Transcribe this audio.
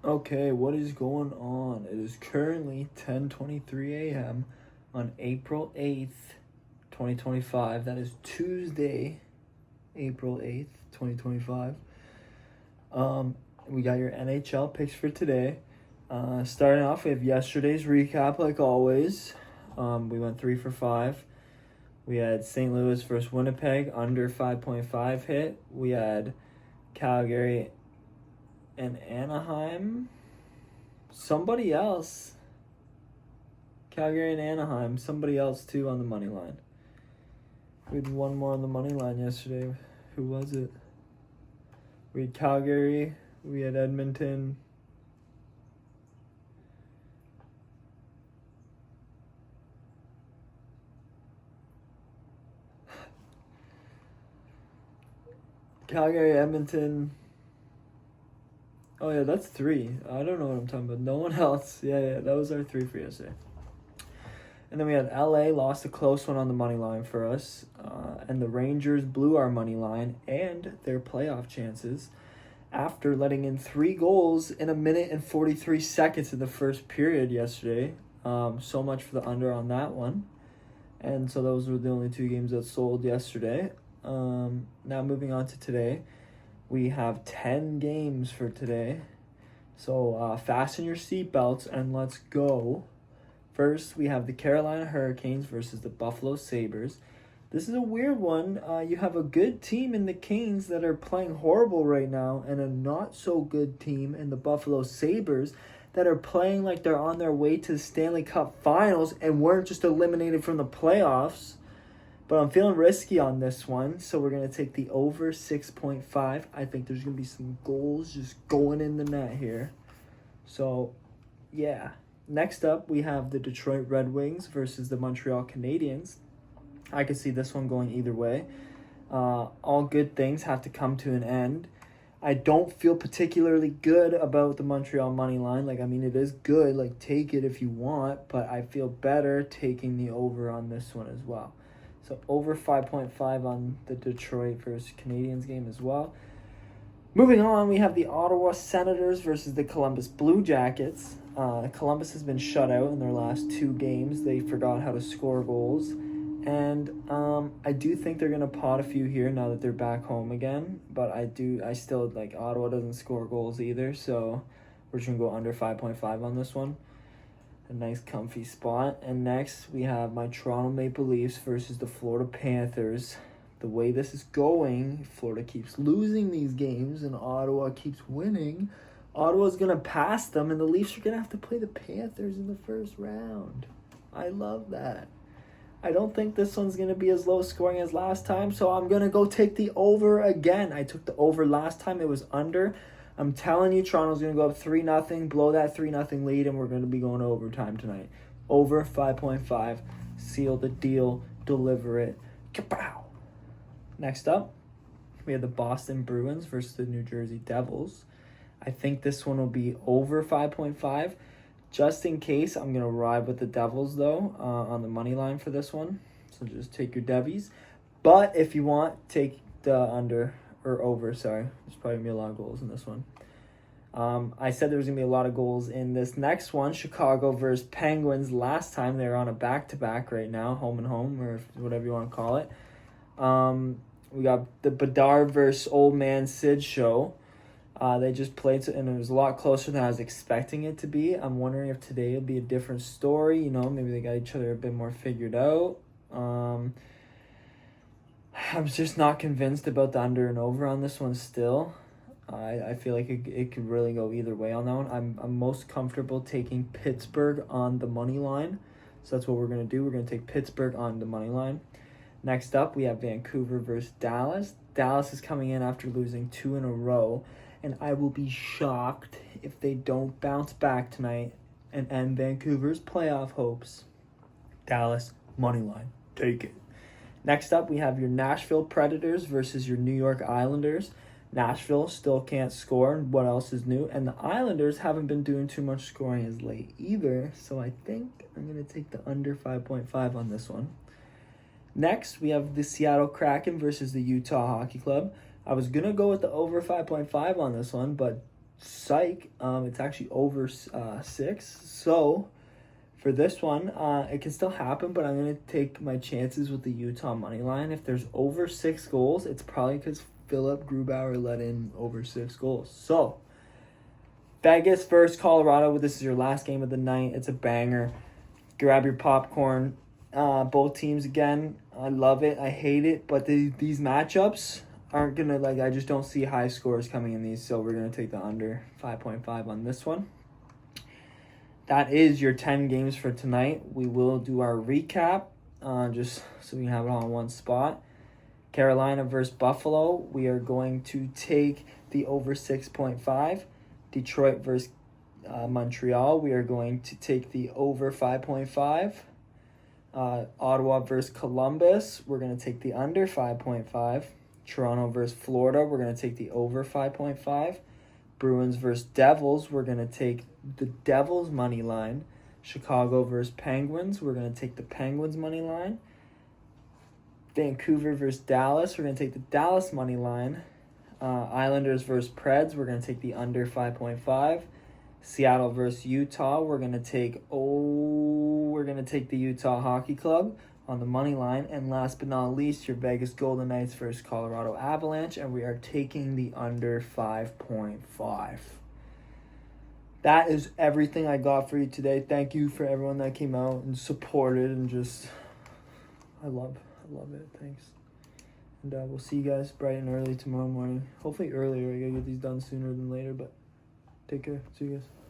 Okay, what is going on? It is currently 10:23 a.m. on April 8th, 2025. That is Tuesday, April 8th, 2025. We got your NHL picks for today. Starting off, we have yesterday's recap like always. We went 3 for 5. We had St. Louis versus Winnipeg under 5.5 hit. We had Calgary and Anaheim. Somebody else. Calgary and Anaheim. Somebody else too on the money line. We had one more on the money line yesterday. Who was it? We had Calgary. We had Edmonton. Calgary, Edmonton. Oh yeah, that's 3. I don't know what I'm talking about. No one else. Yeah, that was our 3 for yesterday. And then we had LA lost a close one on the money line for us. And the Rangers blew our money line and their playoff chances after letting in 3 goals in 1 minute and 43 seconds in the first period yesterday. So much for the under on that one. And so those were the only 2 games that sold yesterday. Now moving on to today. We have 10 games for today. So fasten your seatbelts and let's go. First, we have the Carolina Hurricanes versus the Buffalo Sabres. This is a weird one. You have a good team in the Canes that are playing horrible right now, and a not-so-good team in the Buffalo Sabres that are playing like they're on their way to the Stanley Cup Finals and weren't just eliminated from the playoffs. But I'm feeling risky on this one, so we're going to take the over 6.5. I think there's going to be some goals just going in the net here. So, yeah. Next up, we have the Detroit Red Wings versus the Montreal Canadiens. I could see this one going either way. All good things have to come to an end. I don't feel particularly good about the Montreal money line. It is good. Take it if you want. But I feel better taking the over on this one as well. So, over 5.5 on the Detroit versus Canadiens game as well. Moving on, we have the Ottawa Senators versus the Columbus Blue Jackets. Columbus has been shut out in their last 2 games. They forgot how to score goals. And I do think they're going to pot a few here now that they're back home again. But I still Ottawa doesn't score goals either. So we're just going to go under 5.5 on this one. A nice comfy spot. And next we have my Toronto Maple Leafs versus the Florida Panthers. The way this is going, Florida keeps losing these games and Ottawa keeps winning. Ottawa's going to pass them, and the Leafs are going to have to play the Panthers in the first round. I love that. I don't think this one's going to be as low scoring as last time, so I'm going to go take the over again. I took the over last time. It was under. I'm telling you, Toronto's going to go up 3-0, blow that 3-0 lead, and we're going to be going to overtime tonight. Over 5.5. Seal the deal. Deliver it. Kapow! Next up, we have the Boston Bruins versus the New Jersey Devils. I think this one will be over 5.5. Just in case, I'm going to ride with the Devils, though, on the money line for this one. So just take your Devies. But if you want, take the under or over, sorry. There's probably going to be a lot of goals in this one. I said there was going to be a lot of goals in this next one. Chicago versus Penguins. Last time they were on a back-to-back right now, home and home, or whatever you want to call it. We got the Bedard versus Old Man Sid show. They just played, and it was a lot closer than I was expecting it to be. I'm wondering if today will be a different story. Maybe they got each other a bit more figured out. I'm just not convinced about the under and over on this one still. I feel like it could really go either way on that one. I'm most comfortable taking Pittsburgh on the money line. So that's what we're going to do. We're going to take Pittsburgh on the money line. Next up, we have Vancouver versus Dallas. Dallas is coming in after losing 2 in a row. And I will be shocked if they don't bounce back tonight and end Vancouver's playoff hopes. Dallas, money line. Take it. Next up, we have your Nashville Predators versus your New York Islanders. Nashville still can't score. What else is new? And the Islanders haven't been doing too much scoring as late either. So I think I'm going to take the under 5.5 on this one. Next, we have the Seattle Kraken versus the Utah Hockey Club. I was going to go with the over 5.5 on this one, but psych. It's actually over 6. So for this one, it can still happen, but I'm going to take my chances with the Utah money line. If there's over 6 goals, it's probably because Philip Grubauer let in over 6 goals. So Vegas versus Colorado. This is your last game of the night. It's a banger. Grab your popcorn. Both teams, again, I love it. I hate it. But these matchups aren't going to, I just don't see high scores coming in these. So we're going to take the under 5.5 on this one. That is your 10 games for tonight. We will do our recap just so we can have it all in one spot. Carolina versus Buffalo. We are going to take the over 6.5. Detroit versus Montreal. We are going to take the over 5.5. Ottawa versus Columbus. We're going to take the under 5.5. Toronto versus Florida. We're going to take the over 5.5. Bruins versus Devils. We're going to take the Devils money line. Chicago versus Penguins. We're going to take the Penguins money line. Vancouver versus Dallas. We're going to take the Dallas money line. Islanders versus Preds. We're going to take the under 5.5. Seattle versus Utah. We're going to take the Utah Hockey Club on the money line. And last but not least, your Vegas Golden Knights versus Colorado Avalanche. And we are taking the under 5.5. That is everything I got for you today. Thank you for everyone that came out and supported and just, I love it. Thanks. And we'll see you guys bright and early tomorrow morning. Hopefully earlier. I gotta get these done sooner than later, but take care. See you guys.